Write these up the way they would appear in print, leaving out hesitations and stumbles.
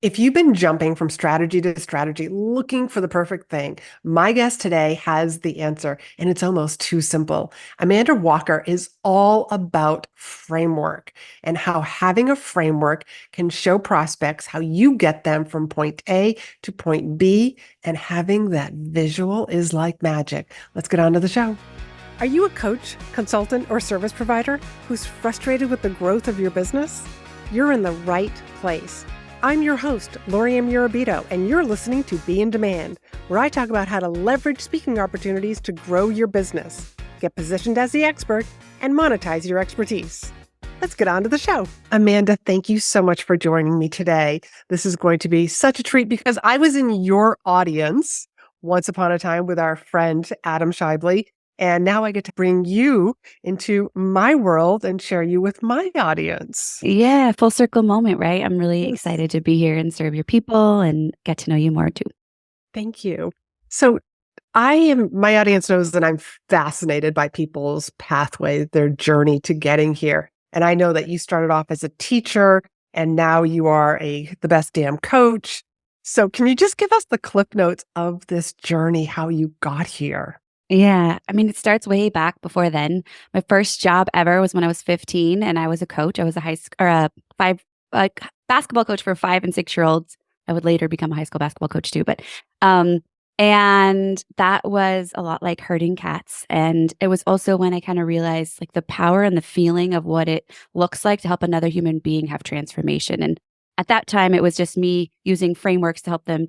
If you've been jumping from strategy to strategy, looking for the perfect thing, my guest today has the answer, and it's almost too simple. Amanda Walker is all about framework and how having a framework can show prospects how you get them from point A to point B, and having that visual is like magic. Let's get on to the show. Are you a coach, consultant, or service provider who's frustrated with the growth of your business? You're in the right place. I'm your host, Laurie-Ann Murabito, and you're listening to Be in Demand, where I talk about how to leverage speaking opportunities to grow your business, get positioned as the expert, and monetize your expertise. Let's get on to the show. Amanda, thank you so much for joining me today. This is going to be such a treat because I was in your audience once upon a time with our friend Adam Shively, and now I get to bring you into my world and share you with my audience. Yeah, full circle moment, right? I'm really Yes. excited to be here and serve your people and get to know you more too. Thank you. So my audience knows that I'm fascinated by people's pathway, their journey to getting here. And I know that you started off as a teacher and now you are the best damn coach. So can you just give us the clip notes of this journey, how you got here? Yeah, I mean, it starts way back before then. My first job ever was when I was 15 and I was a coach. I was a high school or a basketball coach for 5 and 6 year olds. I would later become a high school basketball coach too, but um and that was a lot like herding cats. And it was also when I kind of realized like the power and the feeling of what it looks like to help another human being have transformation. And at that time, it was just me using frameworks to help them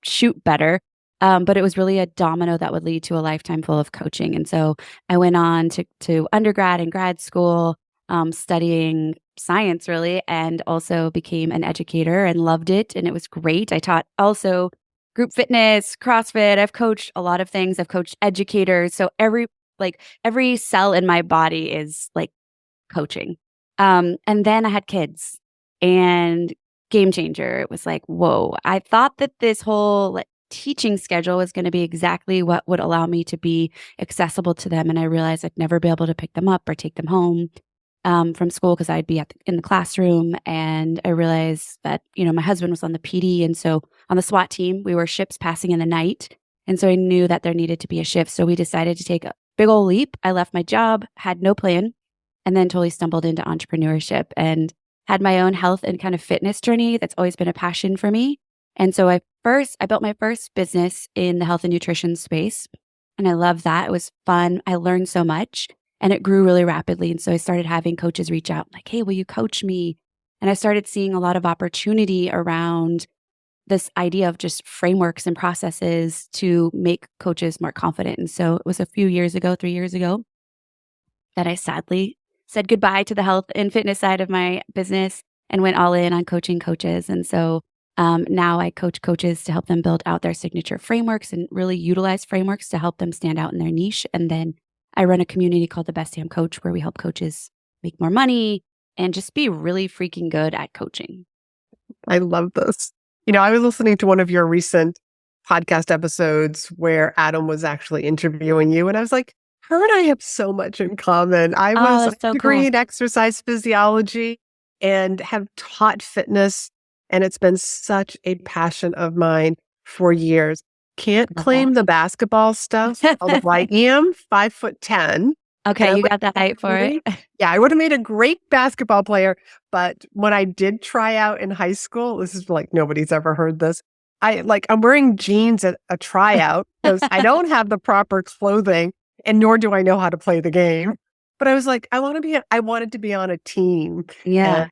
shoot better. But it was really a domino that would lead to a lifetime full of coaching. And so I went on to undergrad and grad school, studying science really, and also became an educator and loved it. And it was great. I taught also group fitness, CrossFit. I've coached a lot of things. I've coached educators. So every cell in my body is like coaching. And then I had kids and game changer. It was like, whoa, I thought that this whole teaching schedule was going to be exactly what would allow me to be accessible to them. And I realized I'd never be able to pick them up or take them home from school because I'd be in the classroom. And I realized that, my husband was on the PD. And so on the SWAT team, we were ships passing in the night. And so I knew that there needed to be a shift. So we decided to take a big old leap. I left my job, had no plan, and then totally stumbled into entrepreneurship and had my own health and kind of fitness journey that's always been a passion for me. And so I built my first business in the health and nutrition space. And I loved that. It was fun. I learned so much and it grew really rapidly. And so I started having coaches reach out like, hey, will you coach me? And I started seeing a lot of opportunity around this idea of just frameworks and processes to make coaches more confident. And so it was a few years ago, 3 years ago, that I sadly said goodbye to the health and fitness side of my business and went all in on coaching coaches. And so now I coach coaches to help them build out their signature frameworks and really utilize frameworks to help them stand out in their niche. And then I run a community called the Best Damn Coach where we help coaches make more money and just be really freaking good at coaching. I love this. I was listening to one of your recent podcast episodes where Adam was actually interviewing you, and I was like, her and I have so much in common. I was That's so a degree cool. in exercise physiology and have taught fitness, and it's been such a passion of mine for years. Can't Love claim the basketball stuff, although I am 5'10". Okay, you got the height for it. Yeah, I would have made a great basketball player. But when I did try out in high school, this is like nobody's ever heard this. I'm wearing jeans at a tryout because I don't have the proper clothing and nor do I know how to play the game. But I was like, I wanted to be on a team Yeah, and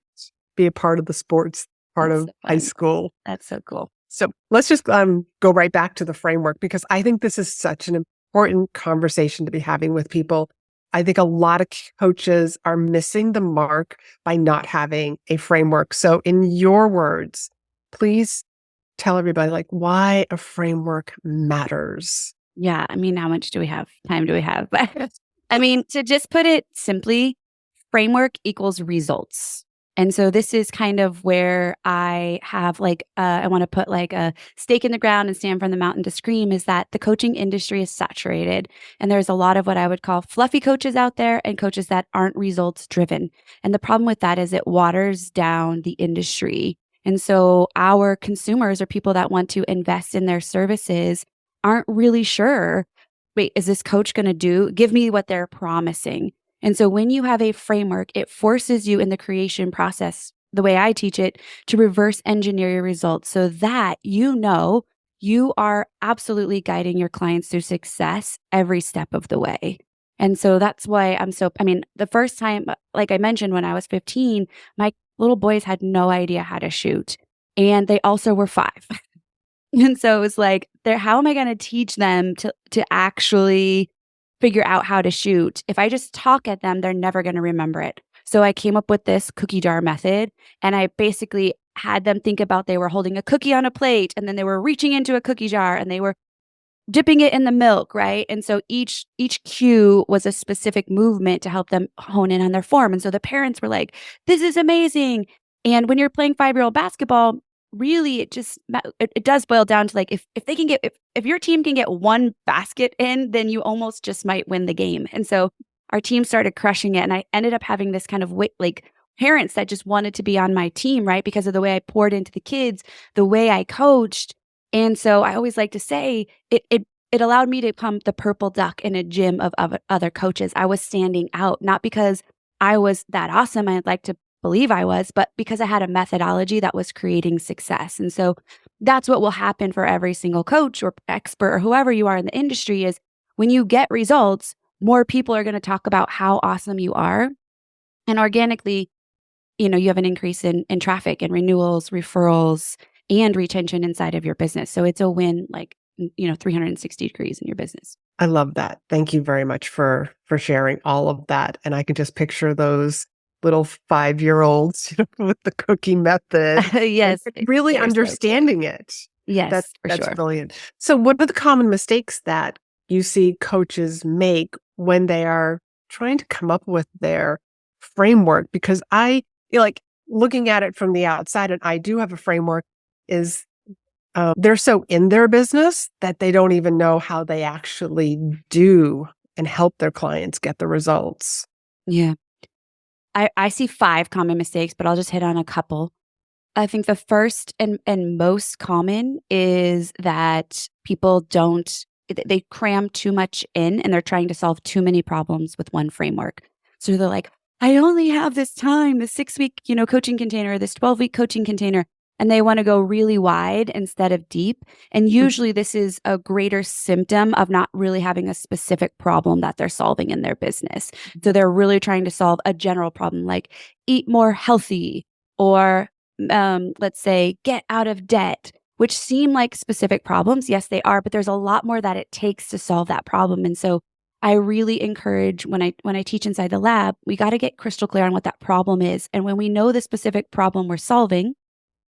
be a part of the sports part that's of so high fun. school. That's so cool. So let's just go right back to the framework because I think this is such an important conversation to be having with people. I think a lot of coaches are missing the mark by not having a framework. So in your words, please tell everybody why a framework matters. Yeah, I mean, how much do we have? Time do we have? I mean, to just put it simply, framework equals results. And so this is kind of where I have I want to put like a stake in the ground and stand from the mountain to scream is that the coaching industry is saturated. And there's a lot of what I would call fluffy coaches out there and coaches that aren't results driven. And the problem with that is it waters down the industry And so our consumers or people that want to invest in their services aren't really sure, wait, is this coach going to give me what they're promising? And so when you have a framework, it forces you in the creation process, the way I teach it, to reverse engineer your results so that you are absolutely guiding your clients through success every step of the way. And so that's why the first time, like I mentioned, when I was 15, my little boys had no idea how to shoot. And they also were 5. And so it was like, how am I going to teach them to actually figure out how to shoot? If I just talk at them, they're never going to remember it. So I came up with this cookie jar method, and I basically had them think about they were holding a cookie on a plate, and then they were reaching into a cookie jar, and they were dipping it in the milk, right? And so each cue was a specific movement to help them hone in on their form. And so the parents were like, "This is amazing." And when you're playing 5-year-old basketball, really it does boil down to like if they can get if your team can get one basket in, then you almost just might win the game. And so our team started crushing it, and I ended up having this kind of like parents that just wanted to be on my team, right? Because of the way I poured into the kids, the way I coached. And so I always like to say it allowed me to become the purple duck in a gym of other coaches. I was standing out, not because I was that awesome. I'd like to believe I was, but because I had a methodology that was creating success. And so that's what will happen for every single coach or expert or whoever you are in the industry is when you get results, more people are going to talk about how awesome you are. And organically, you have an increase in traffic and renewals, referrals, and retention inside of your business. So it's a win, like, 360 degrees in your business. I love that. Thank you very much for sharing all of that. And I can just picture those little 5-year-olds, with the cookie method and Yes, really they're so cute. understanding it. Yes, for That's sure. brilliant. So what are the common mistakes that you see coaches make when they are trying to come up with their framework? Because like looking at it from the outside, and I do have a framework, is they're so in their business that they don't even know how they actually do and help their clients get the results. Yeah. I see 5 common mistakes, but I'll just hit on a couple. I think the first and most common is that people they cram too much in, and they're trying to solve too many problems with one framework. So they're like, I only have this time, this 6-week, coaching container, this 12-week coaching container. And they want to go really wide instead of deep. And usually this is a greater symptom of not really having a specific problem that they're solving in their business. So they're really trying to solve a general problem like eat more healthy, or let's say, get out of debt, which seem like specific problems. Yes, they are, but there's a lot more that it takes to solve that problem. And so I really encourage when I teach inside the lab, we got to get crystal clear on what that problem is. And when we know the specific problem we're solving,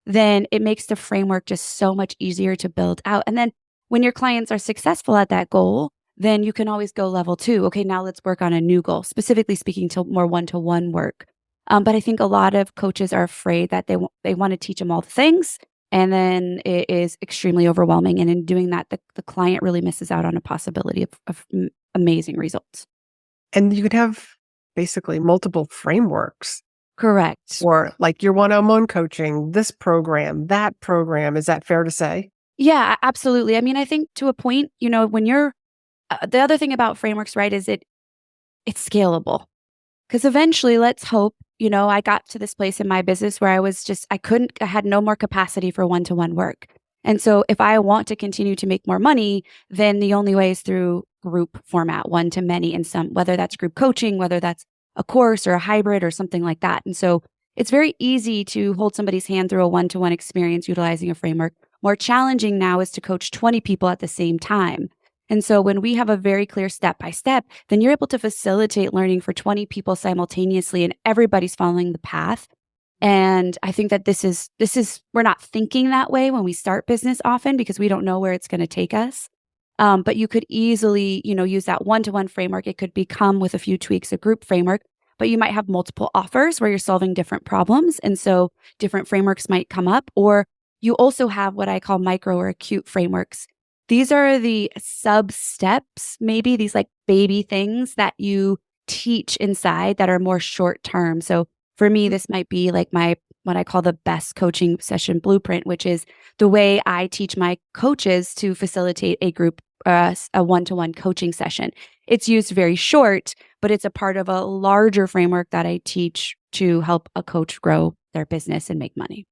then it makes the framework just so much easier to build out. And then when your clients are successful at that goal, then you can always go level 2. Okay, now let's work on a new goal, specifically speaking to more one-to-one work. But I think a lot of coaches are afraid that they want to teach them all the things, and then it is extremely overwhelming. And in doing that, the client really misses out on a possibility of amazing results. And you could have basically multiple frameworks Correct. or like your one-on-one coaching, this program, that program. Is that fair to say? Yeah, absolutely. I mean, I think to a point, when you're the other thing about frameworks, right, is it's scalable. Because eventually, let's hope, I got to this place in my business where I had no more capacity for one-to-one work. And so if I want to continue to make more money, then the only way is through group format, one to many, and whether that's group coaching, whether that's a course or a hybrid or something like that. And so it's very easy to hold somebody's hand through a one-to-one experience utilizing a framework. More challenging now is to coach 20 people at the same time. And so when we have a very clear step by step, then you're able to facilitate learning for 20 people simultaneously, and everybody's following the path. And I think that this is we're not thinking that way when we start business often because we don't know where it's going to take us. But you could easily, use that one-to-one framework. It could become, with a few tweaks, a group framework, but you might have multiple offers where you're solving different problems. And so different frameworks might come up, or you also have what I call micro or acute frameworks. These are the sub steps, maybe these like baby things that you teach inside that are more short term. So for me, this might be like my what I call the best coaching session blueprint, which is the way I teach my coaches to facilitate a group, a one-to-one coaching session. It's used very short, but it's a part of a larger framework that I teach to help a coach grow their business and make money.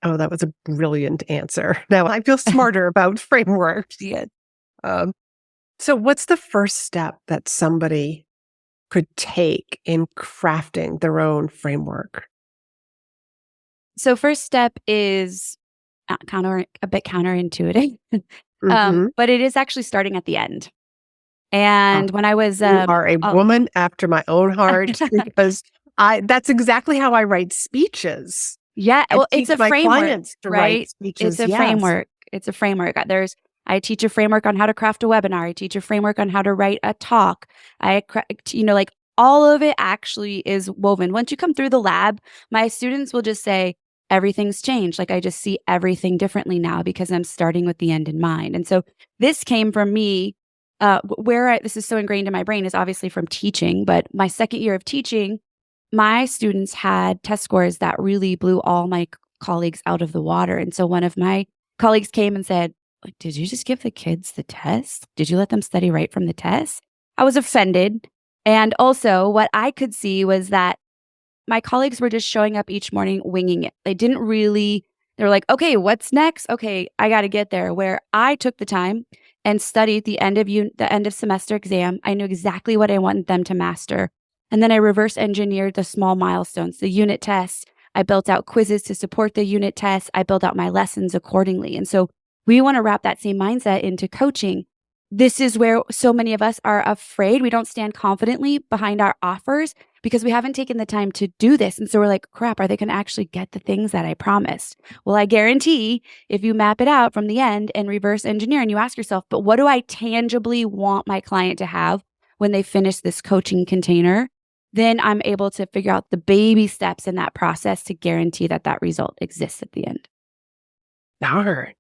Oh, that was a brilliant answer. Now I feel smarter about frameworks. Yeah. Um, so what's the first step that somebody could take in crafting their own framework? So first step is a bit counterintuitive, Mhm. but it is actually starting at the end. And when I was, You are a oh, woman after my own heart because that's exactly how I write speeches yeah, and well, it's teach a my framework, clients to write right? It's speeches. a Yes. framework. It's a framework. I teach a framework on how to craft a webinar. I teach a framework on how to write a talk. Like all of it actually is woven. Once you come through the lab, my students will just say, everything's changed. Like I just see everything differently now because I'm starting with the end in mind. And so this came from me, this is so ingrained in my brain is obviously from teaching, but my second year of teaching, my students had test scores that really blew all my colleagues out of the water. And so one of my colleagues came and said, like, did you just give the kids the test? Did you let them study right from the test? I was offended. And also, what I could see was that my colleagues were just showing up each morning winging it. They were like, okay, what's next? Okay, I got to get there. Where I took the time and studied the end of semester exam. I knew exactly what I wanted them to master. And then I reverse engineered the small milestones, the unit tests. I built out quizzes to support the unit tests. I built out my lessons accordingly. And so we want to wrap that same mindset into coaching. This is where so many of us are afraid. We don't stand confidently behind our offers because we haven't taken the time to do this. And so we're like, crap, are they going to actually get the things that I promised? Well, I guarantee if you map it out from the end and reverse engineer and you ask yourself, but what do I tangibly want my client to have when they finish this coaching container? Then I'm able to figure out the baby steps in that process to guarantee that that result exists at the end. Darn.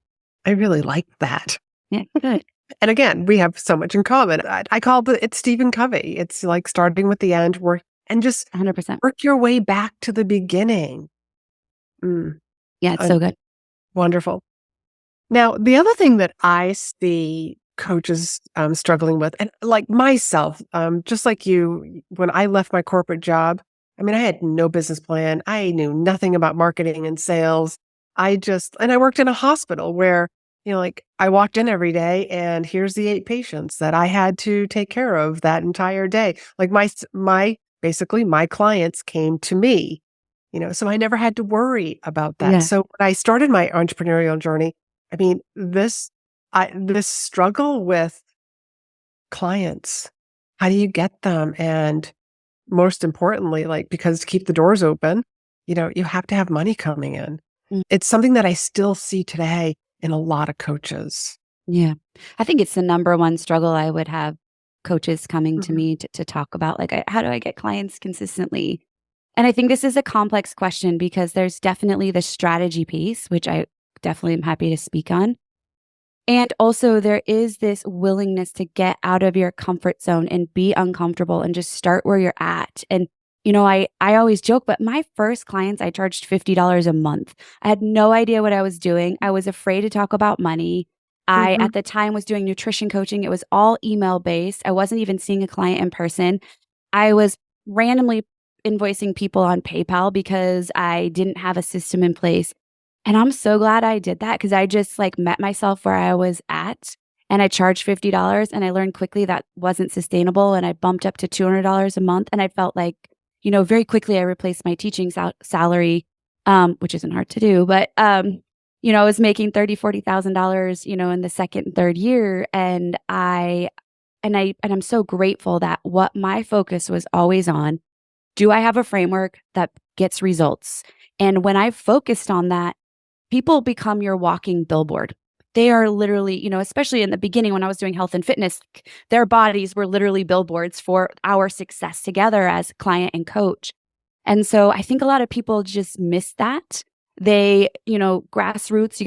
I really like that. Yeah, good. And again, we have so much in common. I call it Stephen Covey. It's like starting with the end, work and just 100%. work your way back to the beginning. Mm, Yeah, it's uh, so good. wonderful. Now, the other thing that I see coaches struggling with, and like myself, just like you, when I left my corporate job, I mean, I had no business plan. I knew nothing about marketing and sales. And I worked in a hospital where, like I walked in every day and here's the 8 patients that I had to take care of that entire day. Like basically my clients came to me, so I never had to worry about that. Yeah. So when I started my entrepreneurial journey, I mean, this struggle with clients, how do you get them? And most importantly, like, because to keep the doors open, you have to have money coming in. Mm, It's something that I still see today in a lot of coaches. yeah. I think it's the number one struggle I would have coaches coming to Mhm. me to talk about, like, how do I get clients consistently? And I think this is a complex question because there's definitely the strategy piece, which I definitely am happy to speak on. And also, there is this willingness to get out of your comfort zone and be uncomfortable and just start where you're at. And, I always joke, but my first clients, I charged $50 a month. I had no idea what I was doing. I was afraid to talk about money. I, Mhm. at the time, was doing nutrition coaching. It was all email based. I wasn't even seeing a client in person. I was randomly invoicing people on PayPal because I didn't have a system in place. And I'm so glad I did that because I just like met myself where I was at and I charged $50 and I learned quickly that wasn't sustainable and I bumped up to $200 a month and I felt like, very quickly I replaced my teaching salary, which isn't hard to do, but I was making $30,000, $40,000, in the second and third year and I'm so grateful that what my focus was always on, do I have a framework that gets results? And when I focused on that, people become your walking billboard. They are literally, especially in the beginning when I was doing health and fitness, their bodies were literally billboards for our success together as client and coach. And so I think a lot of people just miss that. They, grassroots, you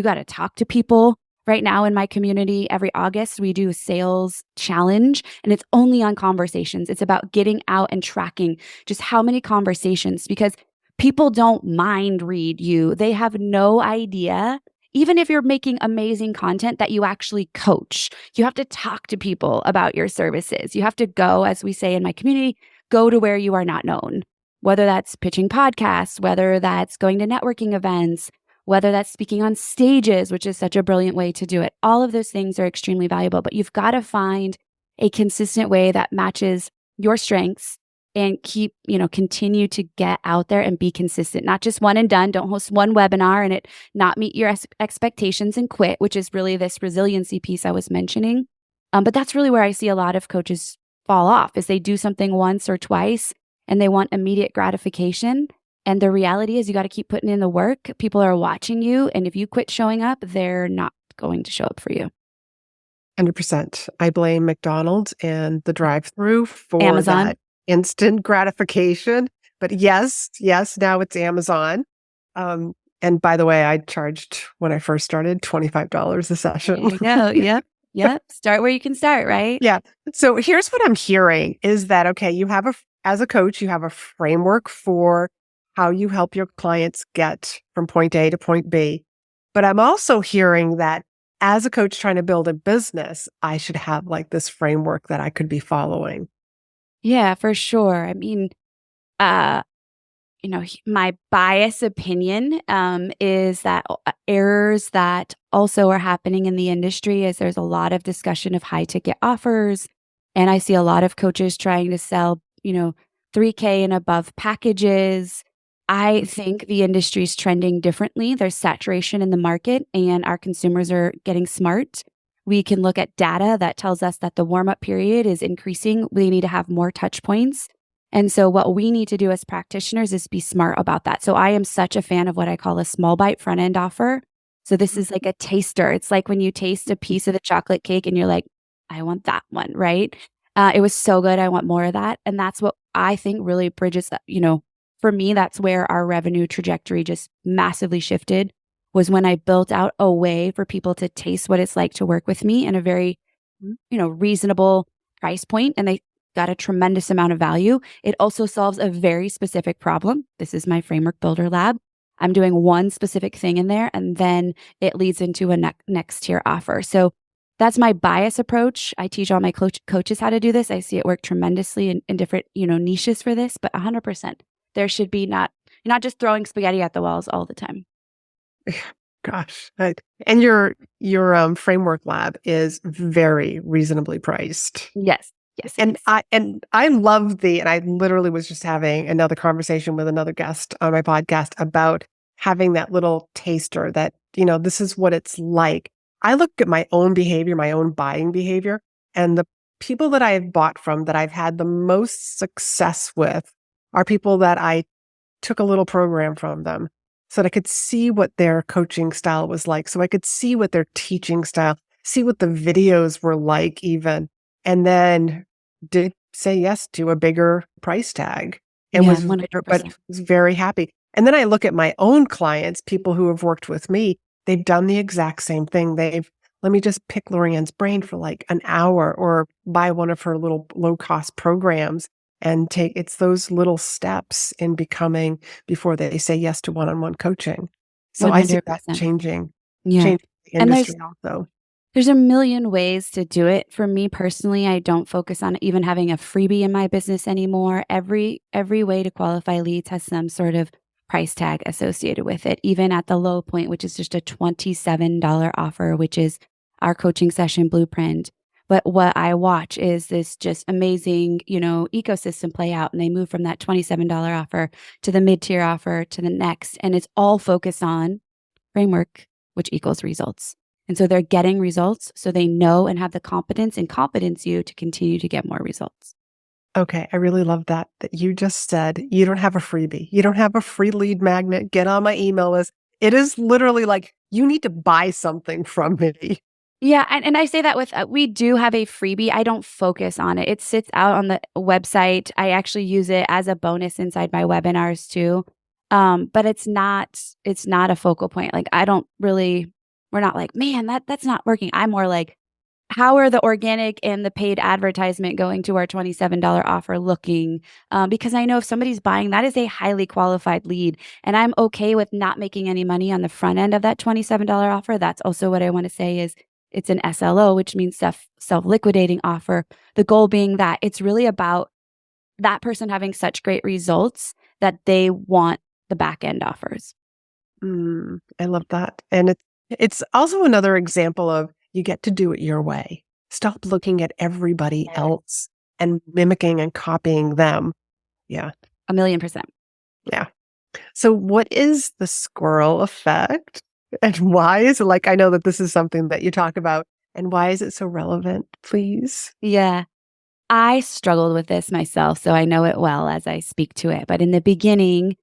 got to talk to people. Right now in my community, every August, we do a sales challenge and it's only on conversations. It's about getting out and tracking just how many conversations, because people don't mind read you. They have no idea, even if you're making amazing content, that you actually coach. You have to talk to people about your services. You have to go, as we say in my community, go to where you are not known, whether that's pitching podcasts, whether that's going to networking events, whether that's speaking on stages, which is such a brilliant way to do it. All of those things are extremely valuable, but you've got to find a consistent way that matches your strengths and continue to get out there and be consistent, not just one and done. Don't host one webinar and it not meet your expectations and quit, which is really this resiliency piece I was mentioning. But that's really where I see a lot of coaches fall off, is they do something once or twice and they want immediate gratification. And the reality is you got to keep putting in the work. People are watching you. And if you quit showing up, they're not going to show up for you. 100%. I blame McDonald's and the drive-through for Amazon. that instant gratification. But yes, now it's Amazon. And by the way, I charged when I first started $25 a session. There you go. Yep. Yep. Start where you can start, right? Yeah. So here's what I'm hearing is that, okay, as a coach, you have a framework for how you help your clients get from point A to point B. But I'm also hearing that as a coach trying to build a business, I should have like this framework that I could be following. Yeah, for sure. I mean, uh, my bias opinion is that errors that also are happening in the industry is there's a lot of discussion of high ticket offers. And I see a lot of coaches trying to sell, 3K and above packages. I think the industry is trending differently. There's saturation in the market and our consumers are getting smart. We can look at data that tells us that the warm up period is increasing. We need to have more touch points. And so what we need to do as practitioners is be smart about that. So I am such a fan of what I call a small bite front end offer. So this is like a taster. It's like when you taste a piece of the chocolate cake and you're like, I want that one, right? It was so good. I want more of that. And that's what I think really bridges that, for me, that's where our revenue trajectory just massively shifted, was when I built out a way for people to taste what it's like to work with me in a very, reasonable price point. And they got a tremendous amount of value. It also solves a very specific problem. This is my Framework Builder Lab. I'm doing one specific thing in there, and then it leads into a next tier offer. So that's my bias approach. I teach all my coaches how to do this. I see it work tremendously in different, niches for this, but 100%. There should be not just throwing spaghetti at the walls all the time. Gosh. And your framework lab is very reasonably priced. Yes. Yes. And I love and I literally was just having another conversation with another guest on my podcast about having that little taster that, this is what it's like. I look at my own behavior, my own buying behavior, and the people that I have bought from that I've had the most success with are people that I took a little program from them so that I could see what their coaching style was like. So I could see what their teaching style, see what the videos were like even. And then did say yes to a bigger price tag and Yeah, was 100%. very happy. And then I look at my own clients, people who have worked with me, they've done the exact same thing. Let me just pick Laurie-Ann's brain for like an hour or buy one of her little low-cost programs and it's those little steps in becoming before they say yes to one-on-one coaching. So 100%. I see that changing the industry also. There's a million ways to do it. For me personally, I don't focus on even having a freebie in my business anymore. Every way to qualify leads has some sort of price tag associated with it, even at the low point, which is just a $27 offer, which is our coaching session blueprint. But what I watch is this just amazing, ecosystem play out. And they move from that $27 offer to the mid-tier offer to the next. And it's all focused on framework, which equals results. And so they're getting results, so they know and have the competence and confidence you to continue to get more results. Okay, I really love that you just said you don't have a freebie. You don't have a free lead magnet. Get on my email list. It is literally like you need to buy something from me. Yeah, and I say that with, we do have a freebie. I don't focus on it. It sits out on the website. I actually use it as a bonus inside my webinars too. But it's not a focal point. Like we're not like, man, that's not working. I'm more like, how are the organic and the paid advertisement going to our $27 offer looking? Because I know if somebody's buying, that is a highly qualified lead. And I'm okay with not making any money on the front end of that $27 offer. That's also what I want to say is it's an SLO, which means self-liquidating offer. The goal being that it's really about that person having such great results that they want the back end offers. I love that. And it's also another example of you get to do it your way. Stop looking at everybody else and mimicking and copying them. Yeah. 1,000,000%. Yeah. So what is the squirrel effect? And why is it like, I know that this is something that you talk about, and why is it so relevant, please? Yeah. I struggled with this myself, so I know it well as I speak to it. But in the beginning,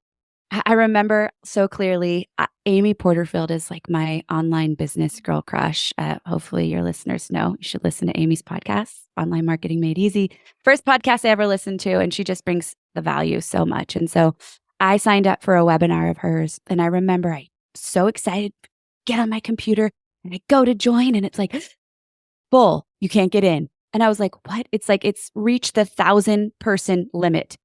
I remember so clearly, Amy Porterfield is like my online business girl crush. Hopefully, your listeners know you should listen to Amy's podcast, Online Marketing Made Easy. First podcast I ever listened to, and she just brings the value so much. And so I signed up for a webinar of hers, and I remember I so excited, get on my computer, and I go to join, and it's like, full, you can't get in. And I was like, what? It's like it's reached the 1,000-person limit.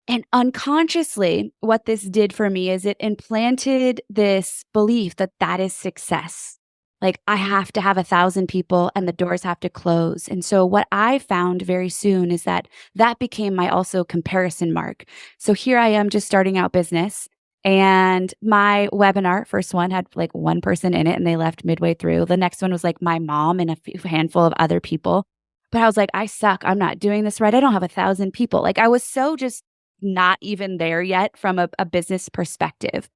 And unconsciously, what this did for me is it implanted this belief that that is success. Like I have to have 1,000 people and the doors have to close. And so what I found very soon is that that became my also comparison mark. So here I am just starting out business, and my webinar, first one had like one person in it and they left midway through. The next one was like my mom and handful of other people. But I was like, I suck. I'm not doing this right. I don't have 1,000 people. Like I was so just not even there yet from a business perspective.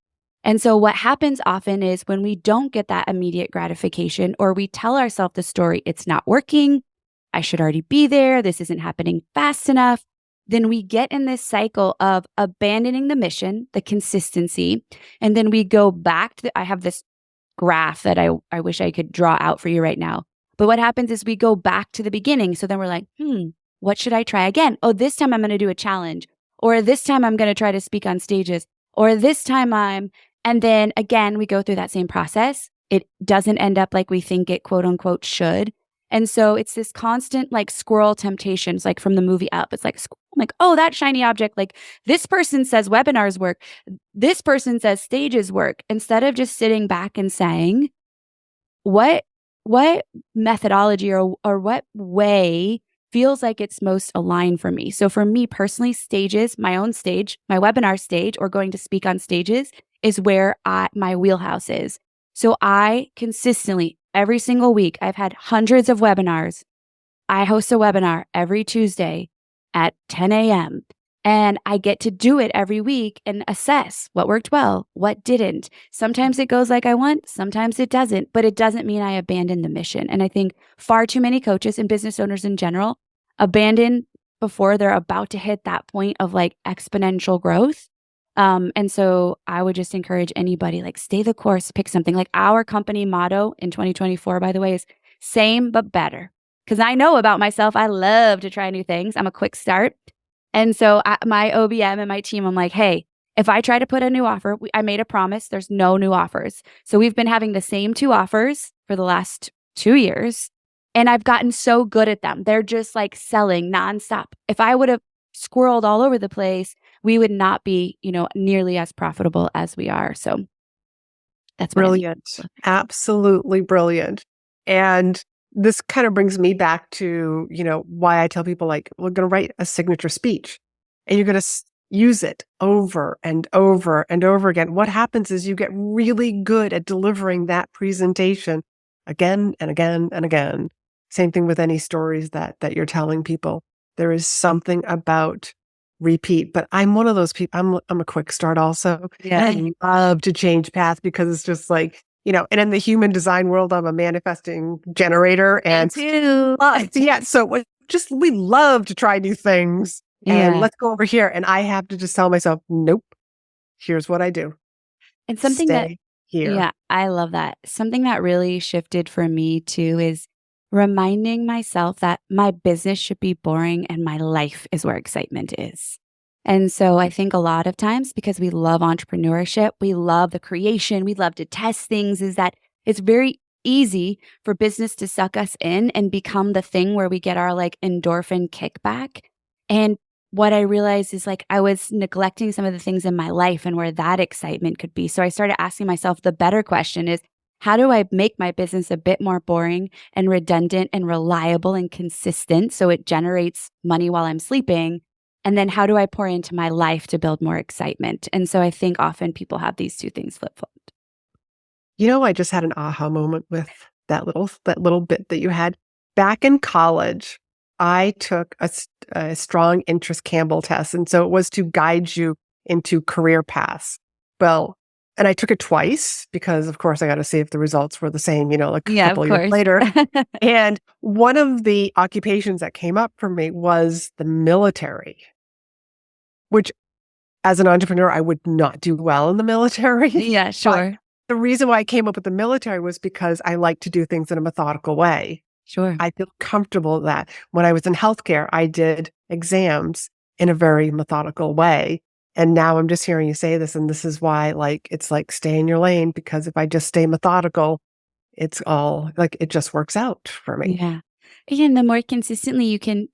And so what happens often is when we don't get that immediate gratification, or we tell ourselves the story, it's not working, I should already be there, this isn't happening fast enough, then we get in this cycle of abandoning the mission, the consistency, and then we go back to, I have this graph that I wish I could draw out for you right now. But what happens is we go back to the beginning. So then we're like, what should I try again? Oh, this time I'm going to do a challenge. Or this time I'm going to try to speak on stages. Or this time and then again, we go through that same process. It doesn't end up like we think it quote unquote should. And so it's this constant like squirrel temptations, like from the movie Up. It's like, oh, that shiny object. Like this person says webinars work. This person says stages work. Instead of just sitting back and saying, what methodology or what way feels like it's most aligned for me. So for me personally, stages, my own stage, my webinar stage, or going to speak on stages is where my wheelhouse is. So I consistently, every single week, I've had hundreds of webinars. I host a webinar every Tuesday at 10 a.m. And I get to do it every week and assess what worked well, what didn't. Sometimes it goes like I want, sometimes it doesn't, but it doesn't mean I abandon the mission. And I think far too many coaches and business owners in general abandon before they're about to hit that point of like exponential growth. And so I would just encourage anybody, like stay the course, pick something. Like our company motto in 2024, by the way, is same but better. Because I know about myself, I love to try new things. I'm a quick start. And so my OBM and my team, I'm like, hey, if I try to put a new offer, I made a promise, there's no new offers. So we've been having the same 2 offers for the last 2 years. And I've gotten so good at them. They're just like selling nonstop. If I would have squirreled all over the place, we would not be, nearly as profitable as we are. So that's what Brilliant. Absolutely brilliant. And this kind of brings me back to, why I tell people like, we're going to write a signature speech and you're going to use it over and over and over again. What happens is you get really good at delivering that presentation again and again and again. Same thing with any stories that you're telling people. There is something about repeat, but I'm one of those people. I'm a quick start also. Yeah. And I love to change path because it's just like, and in the human design world, I'm a manifesting generator. And too. Yeah, so we love to try new things. And Yeah. let's go over here. And I have to just tell myself, nope, here's what I do. And something Stay here. Yeah, I love that. Something that really shifted for me too is reminding myself that my business should be boring and my life is where excitement is. And so I think a lot of times because we love entrepreneurship, we love the creation, we love to test things, is that it's very easy for business to suck us in and become the thing where we get our like endorphin kickback. And what I realized is like I was neglecting some of the things in my life and where that excitement could be. So I started asking myself the better question is, how do I make my business a bit more boring and redundant and reliable and consistent so it generates money while I'm sleeping? And then how do I pour into my life to build more excitement? And so I think often people have these two things flip-flopped. I just had an aha moment with that little bit that you had. Back in college, I took a strong interest Campbell test, and so it was to guide you into career paths. Well, and I took it twice because, of course, I got to see if the results were the same, like a Yeah, of couple of years course. later. And one of the occupations that came up for me was the military, which as an entrepreneur, I would not do well in the military. Yeah, But sure. the reason why I came up with the military was because I like to do things in a methodical way. Sure. I feel comfortable with that. When I was in healthcare, I did exams in a very methodical way. And now I'm just hearing you say this, and this is why, like, it's like stay in your lane, because if I just stay methodical, it's all like it just works out for me. Yeah. Again, the more consistently you can,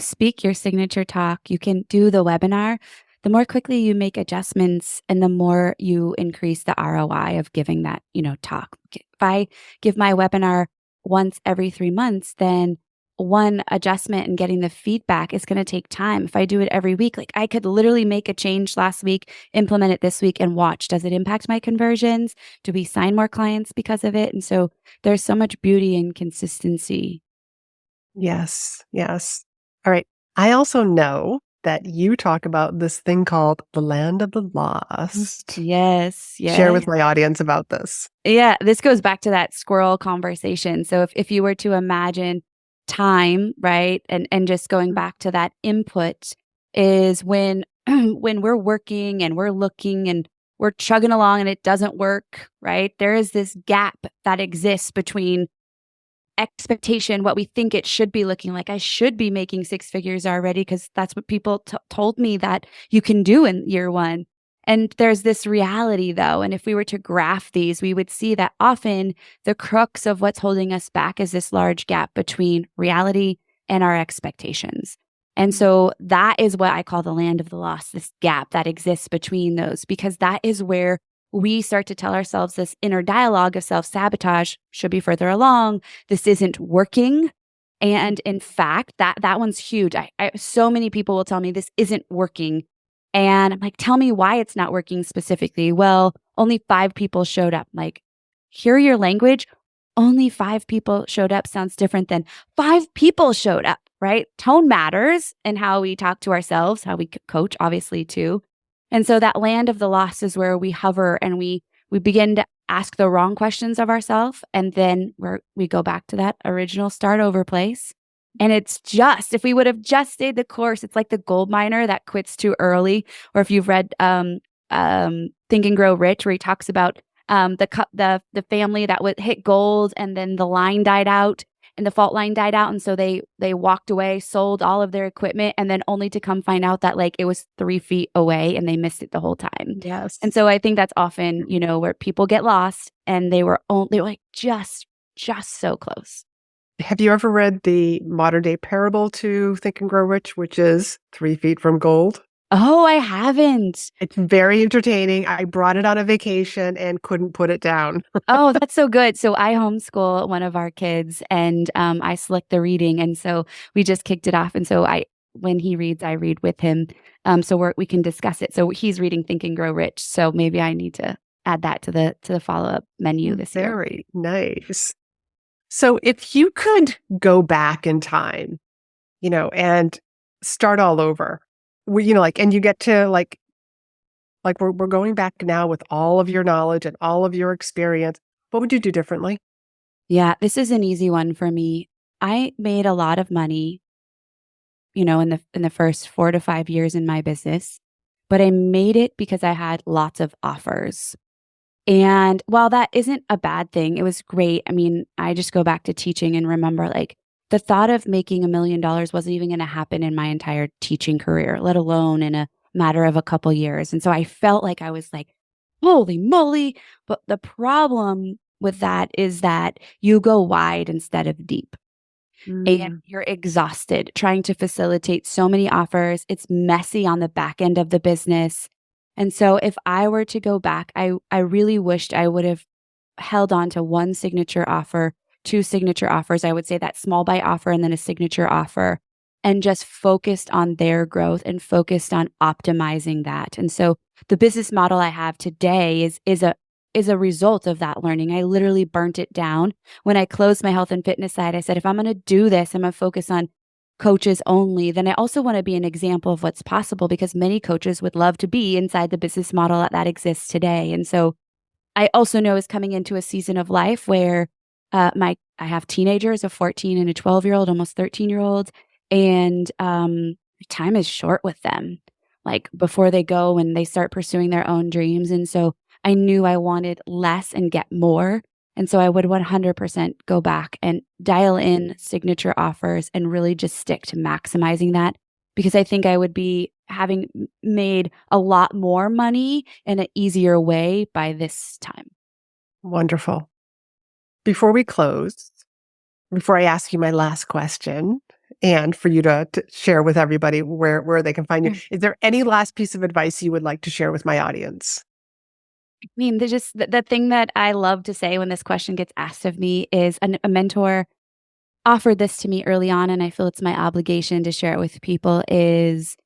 speak your signature talk, you can do the webinar, the more quickly you make adjustments and the more you increase the ROI of giving that, talk. If I give my webinar once every 3 months, then one adjustment and getting the feedback is going to take time. If I do it every week, like I could literally make a change last week, implement it this week, and watch. Does it impact my conversions? Do we sign more clients because of it? And so there's so much beauty and consistency. Yes, yes. All right. I also know that you talk about this thing called the land of the lost. Yes, Share yes. with my audience about this. Yeah, this goes back to that squirrel conversation. So if you were to imagine time, right, and just going back to that input is when when we're working and we're looking and we're chugging along and it doesn't work, right? There is this gap that exists between expectation, what we think it should be looking like. I should be making six figures already because that's what people told me that you can do in year one. And there's this reality though. And if we were to graph these, we would see that often the crux of what's holding us back is this large gap between reality and our expectations. And so that is what I call the land of the lost, this gap that exists between those, because that is where we start to tell ourselves this inner dialogue of self-sabotage should be further along. This isn't working. And in fact, that one's huge. So many people will tell me this isn't working. And I'm like, tell me why it's not working specifically. Well, only 5 people showed up. I'm like, hear your language. Only 5 people showed up sounds different than 5 people showed up, right? Tone matters and how we talk to ourselves, how we coach, obviously, too. And so that land of the lost is where we hover and we begin to ask the wrong questions of ourselves. And then we go back to that original start over place. And it's just, if we would have just stayed the course, it's like the gold miner that quits too early. Or if you've read Think and Grow Rich, where he talks about the family that would hit gold and then the line died out and the fault line died out. And so they walked away, sold all of their equipment, and then only to come find out that like it was 3 feet away and they missed it the whole time. Yes. And so I think that's often, where people get lost and they were like just so close. Have you ever read the modern day parable to Think and Grow Rich, which is 3 feet from gold? Oh, I haven't. It's very entertaining. I brought it on a vacation and couldn't put it down. Oh, that's so good. So I homeschool one of our kids and I select the reading. And so we just kicked it off. And so when he reads, I read with him. So we can discuss it. So he's reading Think and Grow Rich. So maybe I need to add that to the follow-up menu this year. Very nice. So if you could go back in time, and start all over, and you get to like we're going back now with all of your knowledge and all of your experience, what would you do differently? Yeah, this is an easy one for me. I made a lot of money, in the first 4 to 5 years in my business, but I made it because I had lots of offers. And while that isn't a bad thing, it was great. I mean, I just go back to teaching and remember like the thought of making $1 million wasn't even going to happen in my entire teaching career, let alone in a matter of a couple years. And so I felt like I was like, holy moly. But the problem with that is that you go wide instead of deep and Mm, you're exhausted trying to facilitate so many offers. It's messy on the back end of the business. And so if I were to go back, I really wished I would have held on to one signature offer, two signature offers. I would say that small bite offer and then a signature offer, and just focused on their growth and focused on optimizing that. And so the business model I have today is a result of that learning. I literally burnt it down when I closed my health and fitness side. I said, if I'm going to do this, I'm going to focus on coaches only. Then I also want to be an example of what's possible because many coaches would love to be inside the business model that exists today. And so I also know is coming into a season of life where I have teenagers, a 14 and a 12-year-old, almost 13-year-old, and time is short with them. Like before they go and they start pursuing their own dreams, and so I knew I wanted less and get more, and so I would 100% go back and dial in signature offers and really just stick to maximizing that because I think I would be having made a lot more money in an easier way by this time. wonderful. Before we close, before I ask you my last question, and for you to share with everybody where they can find you, Mm. is there any last piece of advice you would like to share with my audience? I mean, there's just the thing that I love to say when this question gets asked of me is a mentor offered this to me early on, and I feel it's my obligation to share it with people is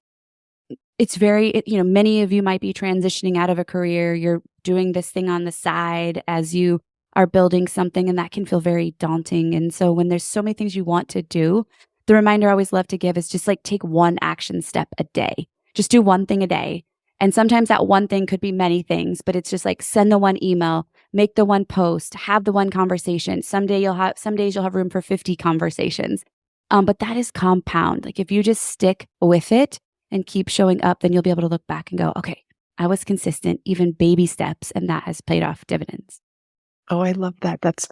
it's very, many of you might be transitioning out of a career. You're doing this thing on the side as you are building something, and that can feel very daunting. And so, when there's so many things you want to do, the reminder I always love to give is just like take one action step a day. Just do one thing a day. And sometimes that one thing could be many things, but it's just like send the one email, make the one post, have the one conversation. Some days you'll have room for 50 conversations. But that is compound. Like if you just stick with it, and keep showing up, then you'll be able to look back and go, okay, I was consistent, even baby steps, and that has paid off dividends. Oh, I love that. That's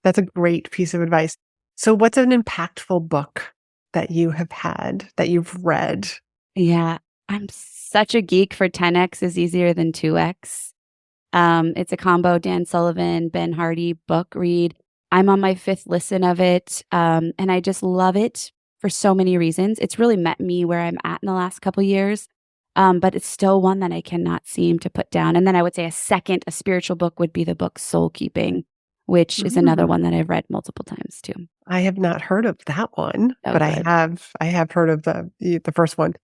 a great piece of advice. So what's an impactful book that you have had, that you've read? Yeah, I'm such a geek for 10x is easier than 2x. It's a combo Dan Sullivan, Ben Hardy book read. I'm on my fifth listen of it, and I just love it for so many reasons. It's really met me where I'm at in the last couple years, but it's still one that I cannot seem to put down. And then I would say a spiritual book would be the book Soul Keeping, which is another Mm, one that I've read multiple times too. I have not heard of that one, Oh, but good. I have heard of the first one.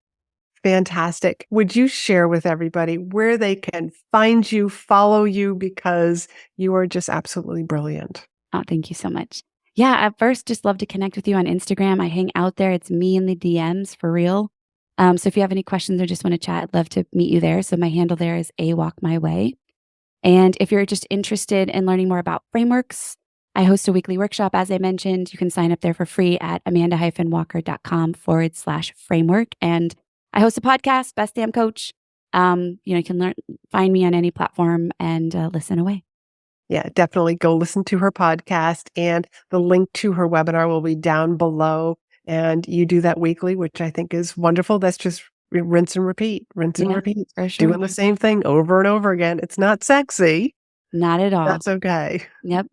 Fantastic. Would you share with everybody where they can find you, follow you, because you are just absolutely brilliant? Oh, thank you so much. Yeah, at first, just love to connect with you on Instagram. I hang out there. It's me in the DMs for real. So if you have any questions or just want to chat, I'd love to meet you there. So my handle there is A Walk My Way. And if you're just interested in learning more about frameworks, I host a weekly workshop. As I mentioned, you can sign up there for free at amanda-walker.com/framework. And I host a podcast, Best Damn Coach. You can find me on any platform and listen away. Yeah, definitely go listen to her podcast, and the link to her webinar will be down below. And you do that weekly, which I think is wonderful. That's just rinse and Yeah, repeat, for sure. doing the same thing over and over again. It's not sexy. Not at all. That's okay. Yep.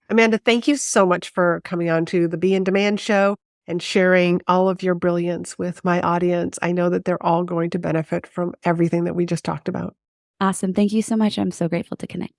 Amanda, thank you so much for coming on to the Be in Demand show and sharing all of your brilliance with my audience. I know that they're all going to benefit from everything that we just talked about. Awesome. Thank you so much. I'm so grateful to connect.